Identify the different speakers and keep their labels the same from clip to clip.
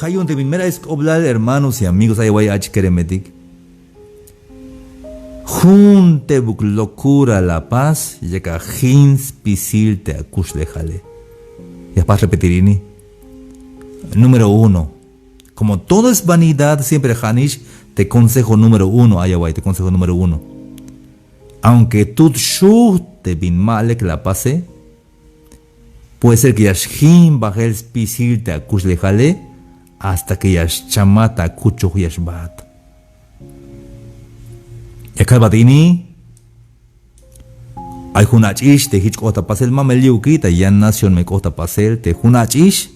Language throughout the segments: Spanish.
Speaker 1: Hayun de primera es oblar hermanos y amigos ay guay ach keremetik. Junte buk locura la paz llega hins pisilte a kuslejale. Ya para repetirini. Número 1. Como todo es vanidad, siempre Hanish te consejo número 1, ayaway, te consejo número 1. Aunque tú te bin malek la pase, puede ser que yashim bajel pisilte a kuslejale hasta que yash chamata kucho yashbat. Yakalbatini hay hunachish te hich kota pasel mameliukita yan nación me kota pasel te hunachish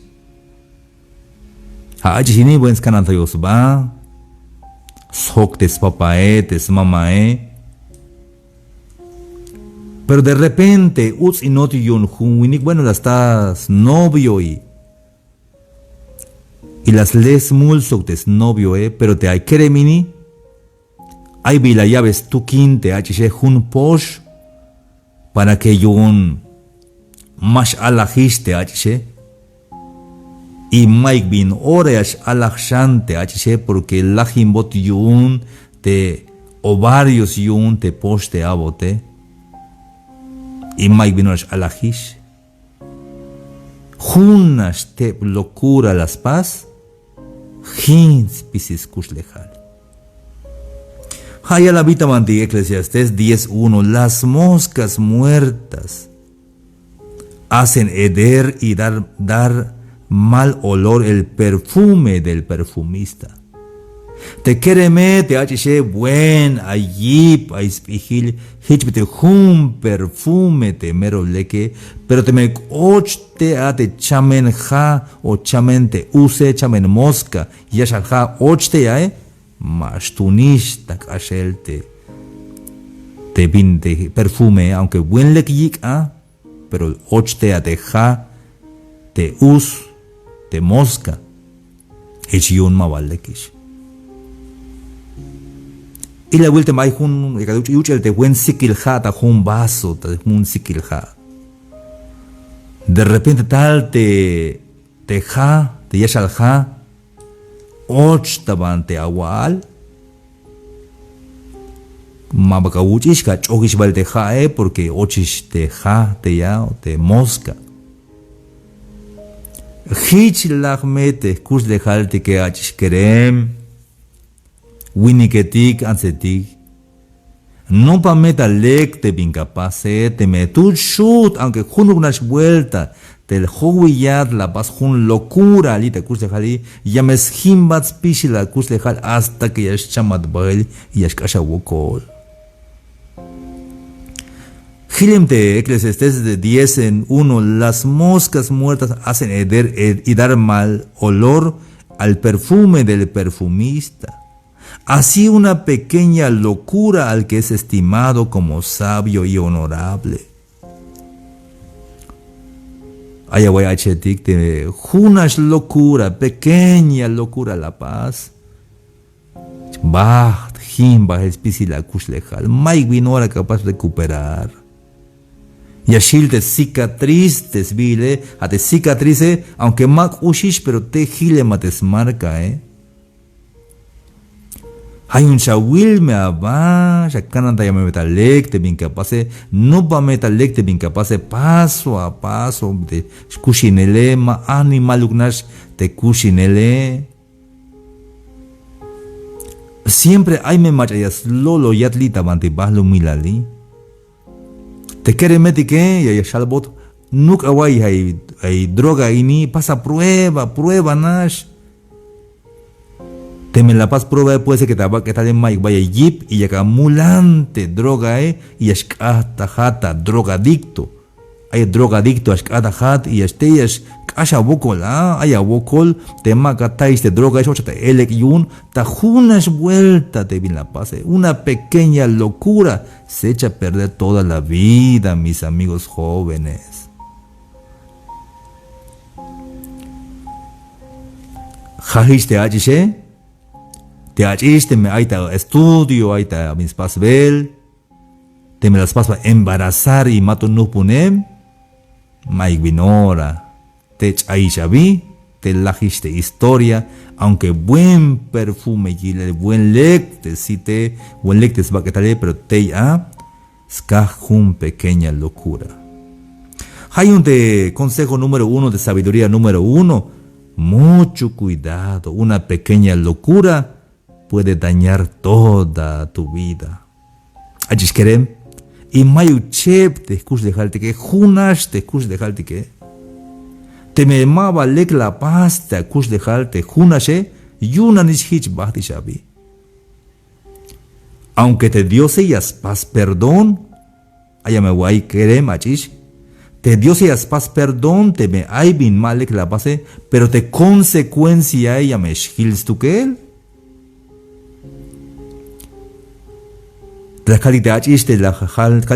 Speaker 1: haachini buen scananta yosba sok tes papae tes mamae. Pero de repente uts inoti yun huinik bueno las estás novio y las les mulsok tes novio pero te hay keremini hay vila llaves tu quinte achiche hun posh para que yun mash alajiste achiche y Mike bin oreash alajante achiche porque lajimbot yun te ovarios yun te posh te abote y Mike bin oreash alajish hunash te locura las paz hins pisis kuslejal. Haya la vita manti Eclesiastés 10:1. Las moscas muertas hacen heder y dar mal olor el perfume del perfumista. Te quereme te achiche buen ayip aispihil hichbete hum perfume te mero leke pero te me ochte ate chamen ja o chamen te use chamen mosca yashal ja ochte ya mas tunish tak ashel te bin de perfume aunque buen lekiyik pero ochte ate ja te us te mosca echiyun mawalekish. Y la vuelta mai hun el te buen sikilja ta hun vaso ta un sikilja. De repente tal te ja te yashal ja och taban te awal mabaka uchish ka chogish bal te ja porque ochish te ja te ya te mosca. Hich lagmete kus de halte que achish kerem winiketik ansetik no pa meta lek te bincapase te metud shoot aunque junuk unas vuelta del howiyat la paz jun locura ali te kuslejali yames himbats pishi la kuslejal hasta que yash chamat bail y yash kasha wokol. Hilem te Eclesiastés de 10:1. Las moscas muertas hacen heder y dar mal olor al perfume del perfumista. Así una pequeña locura al que es estimado como sabio y honorable. Ayaway achetik te junash locura, pequeña locura la paz. Baht, himba, espisi la kuslejal. Mike vinora capaz de recuperar. Yashil te cicatrices vile, a te cicatrice, aunque mak ushish, pero te gile mates marca, Hay un shawil me aba, shakananta ya me metalek te bincapase, no pa metalek te bincapase, paso a paso, de kushinele, ma animalugnash te kushinele. Siempre hay me machayas lolo yatlita bante bahlo milali. Te quiere meter que ya shalbot nuk away hay droga ini pasa prueba nash. Te me la pas prueba puede ser que tal en Mike vaya jeep y ya mulante droga y ashkata hata drogadicto. Hay drogadicto ashkata hat y yash kasha bokol hay bokol te makatais de droga eso te elek yun ta unas vuelta te bin la pase una pequeña locura se echa a perder toda la vida, mis amigos jóvenes. Jahish te achishe te achiste me aita estudio aita mis pasbel te me las pasba embarazar y mato no punem Mike Vinora Tech Aishabi te lajiste historia, aunque buen perfume gile, buen lecte, si te, buen lecte es baquetale, pero te ya, skajun pequeña locura. Hay un consejo número 1 de sabiduría número 1, mucho cuidado, una pequeña locura puede dañar toda tu vida. Achis querem, y mayu chep te escuch dejalte que, junash te escuch dejalte que, te me maba lek la paz te escuch dejalte, junashe, yuna nish hich bahti shabi. Aunque te dio sellas paz perdón, ayame guay querem achis, te dio sellas paz perdón, te me ay bin malek la base, pero te consecuencia ella me shils tu que él. La calidad achiste, la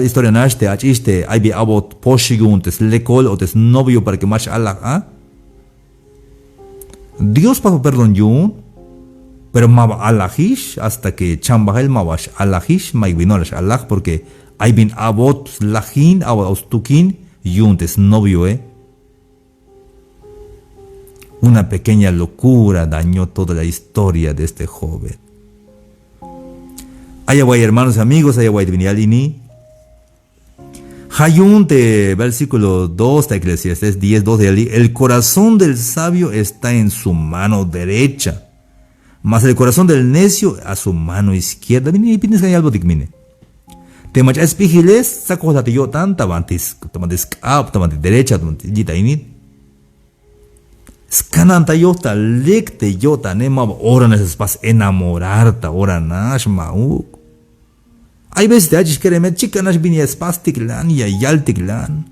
Speaker 1: historia naste achiste, hay bi abot poshigun, tes lekol o tes novio para que más Allah, ¿ah? Dios pasó perdón yun, pero maba Allahish hasta que chambahel mabash Allahish, maibinorash Allah, porque hay bin abot lahin, abot austukin, yun tes novio, Una pequeña locura dañó toda la historia de este joven. Allá voy, hermanos y amigos, allá voy, Divinialini. Hayun de versículo 2 de Eclesiastes 10, 12. El corazón del sabio está en su mano derecha, mas el corazón del necio a su mano izquierda. Vini, pides que hay algo digmine. Te machas pigiles, saco la yo tanta, tamantis derecha, tamantis yita init. Scananta yota, lecte yota, nema, ora necesitas enamorarte, ora nashma, Hay veces te achis querem, chica nash bin yaspas tiklan, ya yal tiklan.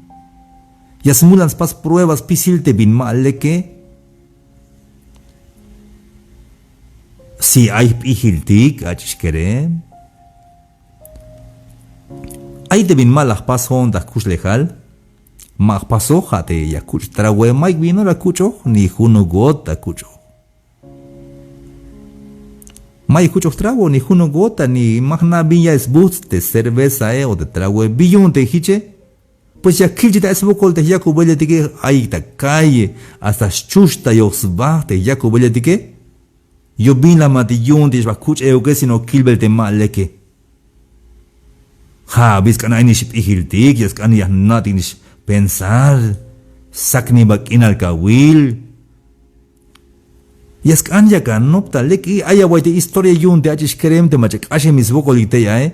Speaker 1: Yasmulan spas pruebas pisil te bin mal que. Si hay pihiltik, achis querem. Hay te bin mal las pas hondas kush lejal. Mag paso jate ya kuch trawe maik vino la kucho, ni juno gota kucho. Mai kucho trago ni juno gota ni magna viña es boots de cerveza o de trago billón te hiche. Pues ya kilchita es bocol de yaku belle de que ahí ta calle hasta chusta yosba de yaku belle de que. Yo bin la matillón de bakuch que si no kilbel de mal leke. Ha bis kan ay ni ship ihiltik yas kan ya natin pensar sakni bak inal kawil. Yas kan ya kan nopta leki aya waite historia yun te achis kerem te machek ashe mis bokolite ya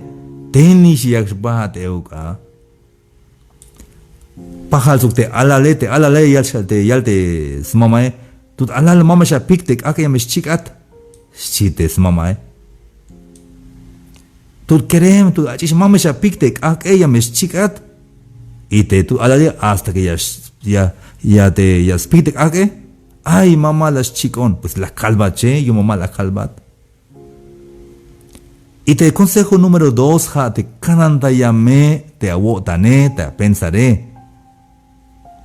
Speaker 1: tenis yak bahat euka. Pahal sukte alale yalte smamae tut alal mama sha piktek aka yamesh chikat shite smamae. Tut kerem tut achis mama sha piktek aka yamesh chikat ite tu alale hasta que ya te piktek aka. Ay, mamá las chicón, pues la calva, che, yo mamá la calva. Y te consejo número 2, ja, te cananta llame, te aguotane, te pensaré.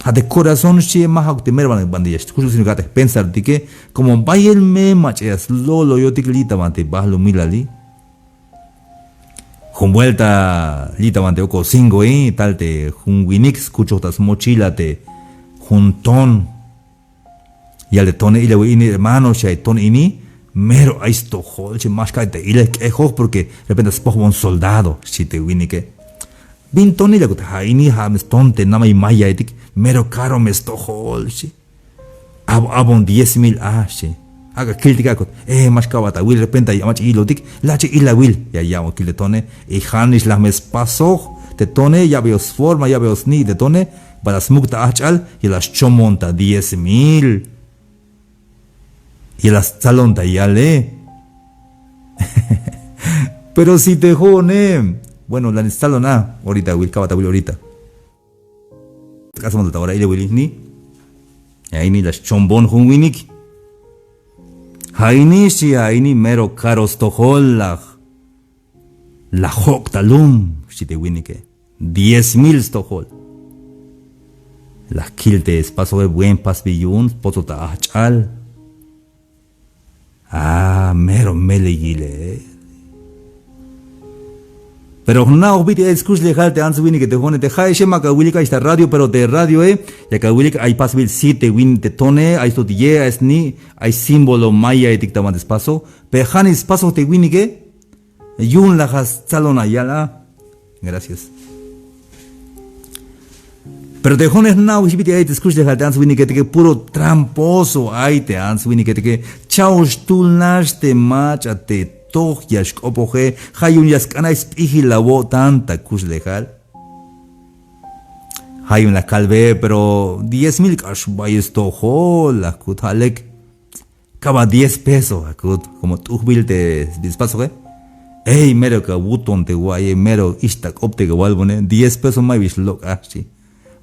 Speaker 1: Ja, de corazón, che, maja, te mervan bandillas, justo si no te pensar, de que, como vaya el me, macheas, lolo, yo te glita, mante, bajlo, milali. Con vuelta, lita, mante, oco, cinco, tal, te, un winix, escucho, tas mochila, te, juntón. Y al de tone y le voy a hermano, si ton ini, mero a esto, joder, si más cae, y le quejo porque de repente es poco un soldado, si te vini que. Bin toni le gusta, ini ha me stonte, nama y maya etik, mero caro me esto, joder, si. Abon 10,000 si. Haga kiltika, más cabata, will de repente ya mach hilo tik, lache y la will, ya llamo kil de tone, y hanis la mes paso, de tone, ya veo forma, ya veo ni de tone, para smukta achal, y las chomonta 10,000. Y las salonta ya le. Pero si te jone. Bueno, la instalo na. Ahorita, Will, cabata, Will, ahorita. Caso de ahora, ile Will, ni. Ahí ni las chombón, jun winik. Ahí ni, si ahí ni mero caros tojol la hok talum. Si te winik, 10,000 tojol. Las kiltes, paso de buen pas billun, poto ta achal. Mero melegile. Pero no obvite discurso legal te antes wini que te jone te jai shema ka wilika esta radio pero te radio ya ka wilika hay pasibil site win te tone hay to tie es ni hay símbolo maya y dictaban despaso pe hanis paso te wini que yun la has salona yala gracias. Pero te jones na ubite hay discurso legal te antes wini que puro tramposo hay te antes wini que chao stulnash te machate toch yask opoje hayun yask anais pihilabo tanta kus legal hayun la calve pero 10,000 cash bayes tojo la kutalek caba 10 pesos akut como tu bil te dispaso que ey mero ka buton te guay mero istak opte que walbone 10 pesos mai bis lo ashi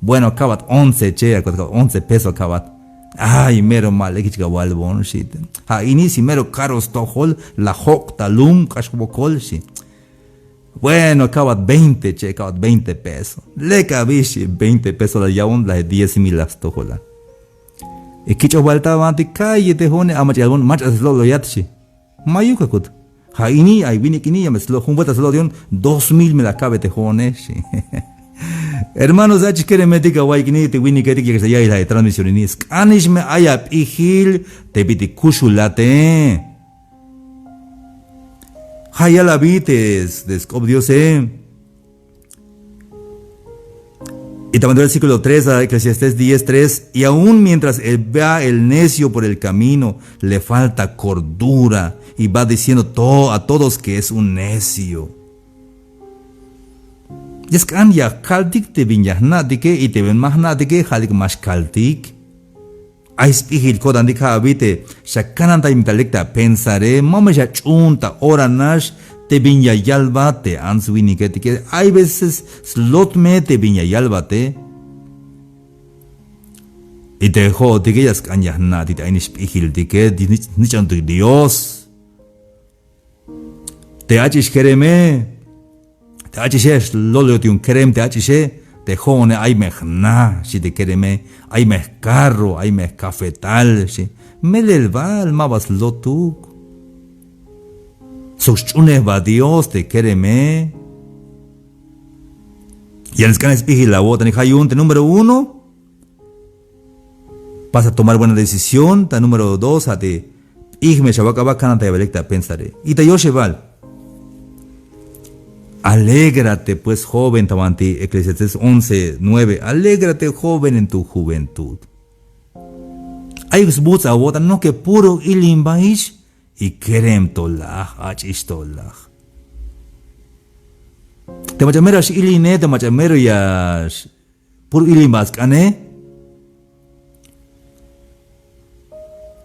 Speaker 1: bueno acabat 11 che akut 11 pesos acabat. Ay, mero mal, ekichka walbon shit. Ha inisi mero caros tohol, la hok talum, kashbokol shit. Bueno, acabat 20, che, acabat 20 pesos. Le cabishi 20 pesos la yaun, la 10,000 las tohola. Ekicho walta vanti calle te hone, amach albon, mach as lo yatshi. Mayuka kut. Ha ini, ay vini kini, yames lo, humbuetas lo dion, 2,000 me la cabe te hone, shi. Hermanos, ach quiere medica waikini te wini que te ya la transmisión ni scanish me ayap ihil te biti kushulate. Haya la vites descob Dios Y también el versículo 3 a Eclesiastés 10:3 y aún mientras va el necio por el camino le falta cordura y va diciendo a todos que es un necio. Es que ya kaltik te vinyah nadike y te ven más nadike halik más kaltik. Ais pihil kodan dika habite shakananta imitalecta pensaré mama ya chunta ora nash te vinya yalba te answini que hay veces slot me te vinya yalba te y te ho dike yas kanyah nadite ainish pihil dike nichantu Dios te achish kereme te achish lolo ti un kerem te achish te jone ay mehna si te kereme ay meh carro ay meh cafetal si melelval mabas lotuk sochune va Dios te kereme y el scan espiji la bota ni hayunte número 1 vas a tomar buena decisión ta número 2 a te igme shabaka bakana te belecta pensaré y te yosheval. Alégrate pues joven, tamanti, Eclesiastés 11:9. Alégrate joven en tu juventud. Hay buts a botan no que puro ilimbaish y kerem tolah, achish tolah. Te macamero ash iline, te macamero yash puro ilimbas kane.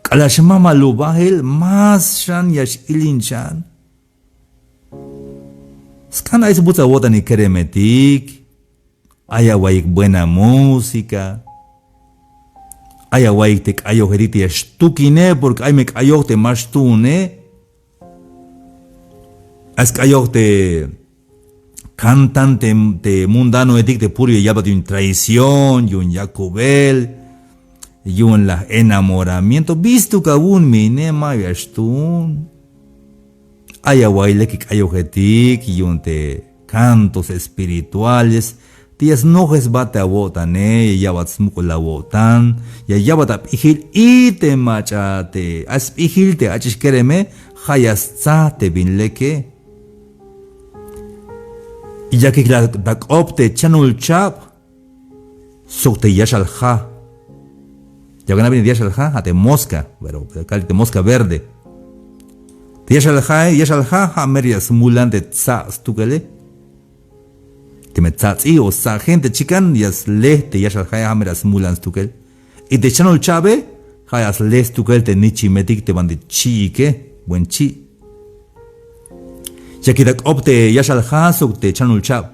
Speaker 1: Kalashma malubahil mas shan yash ilin shan. Skana es buta bota ni keremetik, haya waik buena música, haya waik te kayo heriti estukine porque hay me kayo te más tune, es kayo te cantante te mundano etik te puro yaba de un traición, y un yacubel, y un la enamoramiento, visto que aún mi nema yastun. Haya waileki kayojetik y unte cantos espirituales tías nojes bate a botane y yabat smuko la botan y yabat a pihil y te machate as pihil te achishkereme hayas te binleke y ya que la dak opte chanul chap sokte yashalha ya gana bien yashalha ate mosca pero calite mosca verde Yashalha hamerias mulan de tsa stukele. Te me tsatsi o sa gente chican yas le te yashalha hamerias mulan stukel. Y te chanol chabe hayas le stukel te nichi metik te bande chi ke buen chi. Ya que dak opte yashalha sok te chanol chab.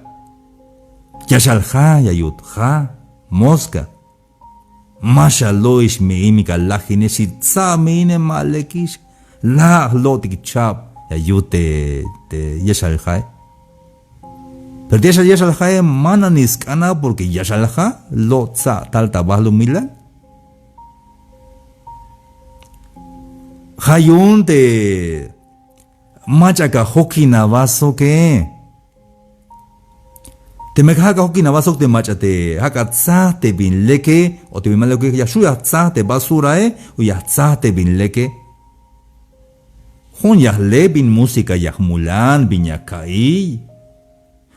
Speaker 1: Yashalha yayut ha mosca. Mashaloish me imika lajine si tsa me ine malekish. La lo te chap ya yute te yashalha pero yashalha mana niskana porque yashalha lo tsa tal tabalo mila hayun te machaka hoki navaso que Te me haka hoki na basok te machate haka tsa te bin leke o te bimale que ya shuya tsa te basura o ya tsa te bin leke. Hon ya le bin música ya mulan bin ya kai.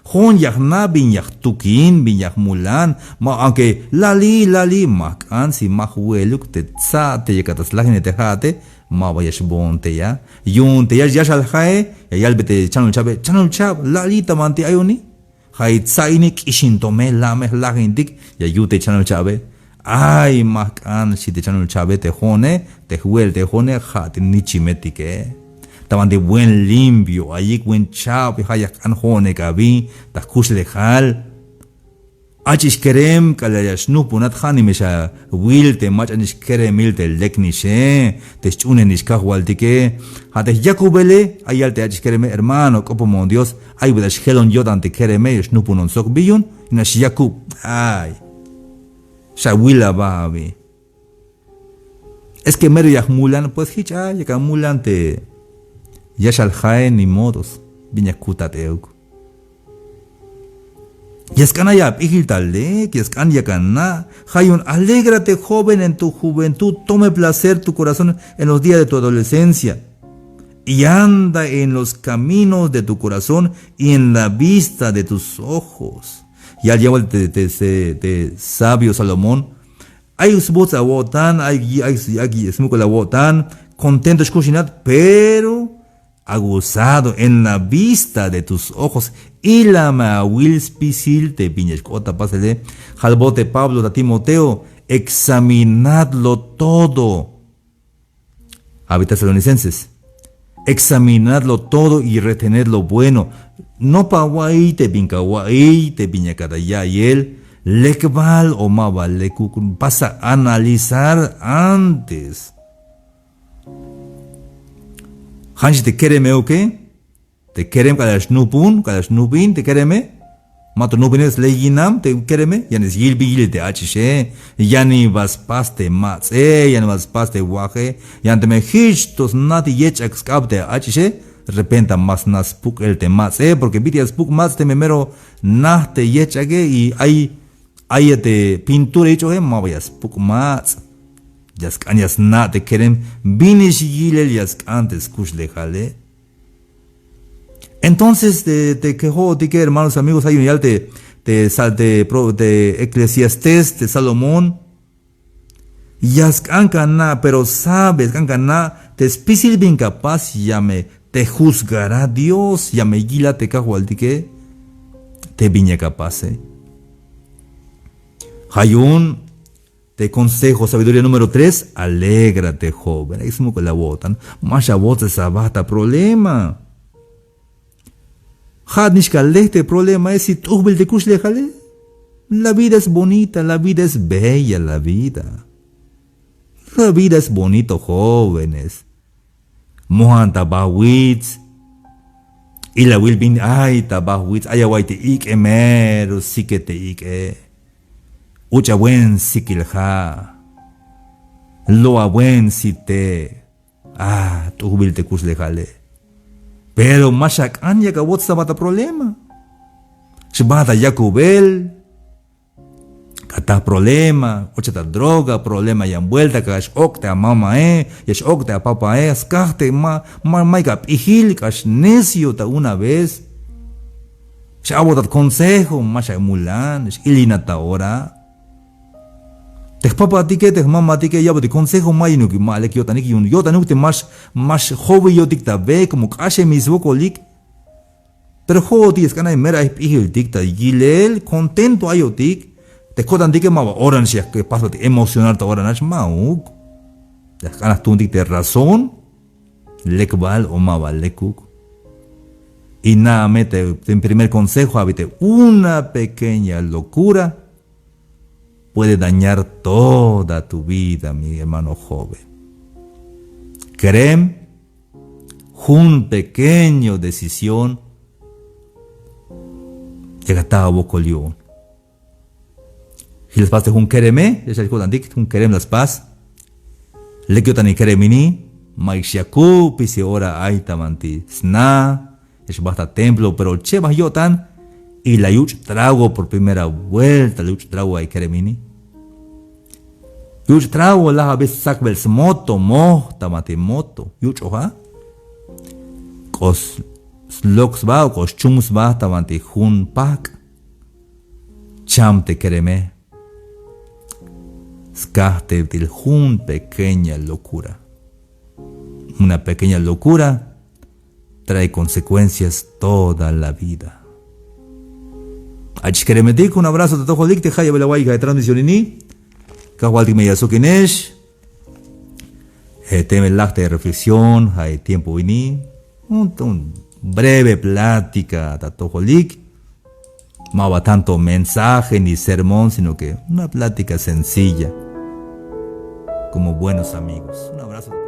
Speaker 1: Hon ya na bin ya tukin bin ya mulan ma aunque lali makan si mahueluk te tsa te yakatas lagine te hate ma vayas bonte ya. Yun te ya shal hae ya yalbete chanul chab lali tamante ayoni. Hay tsainik ishintome lameh lagindik ya yute chanul chabe. Ay makan si te chanul chabe te jone, te huel te jone hat nichimetike. Taban de buen limpio, ayik buen chab, hayak an jone gabi, ta kusle hal. Achish kerem kalayash nupunat hani mesha wil te mach anish keremil te leknishe, te chunen iskahwaltike. Hate yakubele, ayalte achish kereme hermano, como Dios, ay vedash helon yodan te kereme, shnupunon sok biyun, inash yakub, ay. Shawila babi. Es que mero yahmulan, pues hicha, yakamulan te yashal hae ni modos, viñakutat euk. Yaskana ya pijiltale, yaskan yakana, Hayun, alégrate joven en tu juventud, tome placer tu corazón en los días de tu adolescencia, y anda en los caminos de tu corazón y en la vista de tus ojos. Y al llevar de sabio Salomón, hay usbots a wotan, hay esmuco la wotan, contento escuchinat, pero aguzado en la vista de tus ojos y la mawil spisil te piñescota pásele jalbote Pablo de Timoteo, examinadlo todo. A Tesalonicenses, examinadlo todo y retened lo bueno. No pa guay te piñacada ya y él lekval o mabal lekukun pasa a analizar antes. Hanshi te kereme o qué? Te kerem kada snupin te kereme. Mato nupin es leginam te kereme. Yani gilbi te achishe. Yani vaspaste matse. Yani vaspaste waje. Yani te me hichtos nati yech excap te achishe. Repenta mas nas puk el te matse. Porque vitias puk mats te memero nah te yech age. Y hay te pintura hecho he mabayas puk mats. Yaskan yasna te kerem binish yilel yaskan te skush lejale. Entonces te quejó, te que hermanos amigos, hay un yal te Eclesiastés, de Salomón. Yaskan kana, pero sabes, kankana, te espícil bien capaz, te juzgará Dios, gila te cajual que te viña capaz. Hayun. Te consejo, sabiduría número 3, alégrate, joven. Es como que la botan. Masha botas sabata problema. Hadnishkalete problema es si tú vel de kushlejale. La vida es bonita, la vida es bella, la vida. La vida es bonito, jóvenes. Mohan tabawitz. Y la wilbin ay tabawitz. Ayawai te ik emero, sí que te ik Ucha buen sikilja, loa buen site, tu hubil te kuslejale. Pero mashak anya ka wot sabata problema. Shbata yakubel, kata problema, ucha ta droga, problema ya envuelta kash okte a mama yash okte a papa skarte maika pihil kash necio ta una vez. Shabotat consejo, mashak mulan, ilina ta ora. Te papa tike te mama tike ya te consejo mayinu ki male ki yotanik yun yotanuk te más joven yotik ta ve como kashe mismo kolik. Pero jodi es kana mera ihil dicta gilel contento ayotik te kodan tike ma oran sia que pasa te emocionar ta oran as mauk. Ya kana tundik te razón lekbal o mabal lekuk. Y nada mete en primer consejo habite una pequeña locura puede dañar toda tu vida, mi hermano joven. Kerem, un pequeño decisión, llega a Bocolión. Y les paste un kereme, les digo un kerem las paz. Le quiero tan keremini, maishaku, pisi ora aitamanti, sna, es basta templo, pero che yotan. y la yuch trago por primera vuelta, la yuch trago ay keremini. Yuch trago la habes sakbels moto, tamate moto, yuch oja. Kos sloks ba o kos chums ba tamante hun pak. Cham te kereme. Skahte del hun pequeña locura. Una pequeña locura trae consecuencias toda la vida. Achkeremetik, un abrazo de todo lik te haya belawaiga de transmisionini. Kahwalti me yasukinesh. Teme el acta de reflexión, hay tiempo vini. Un breve plática de todo lik. No va tanto mensaje ni sermón, sino que una plática sencilla. Como buenos amigos. Un abrazo.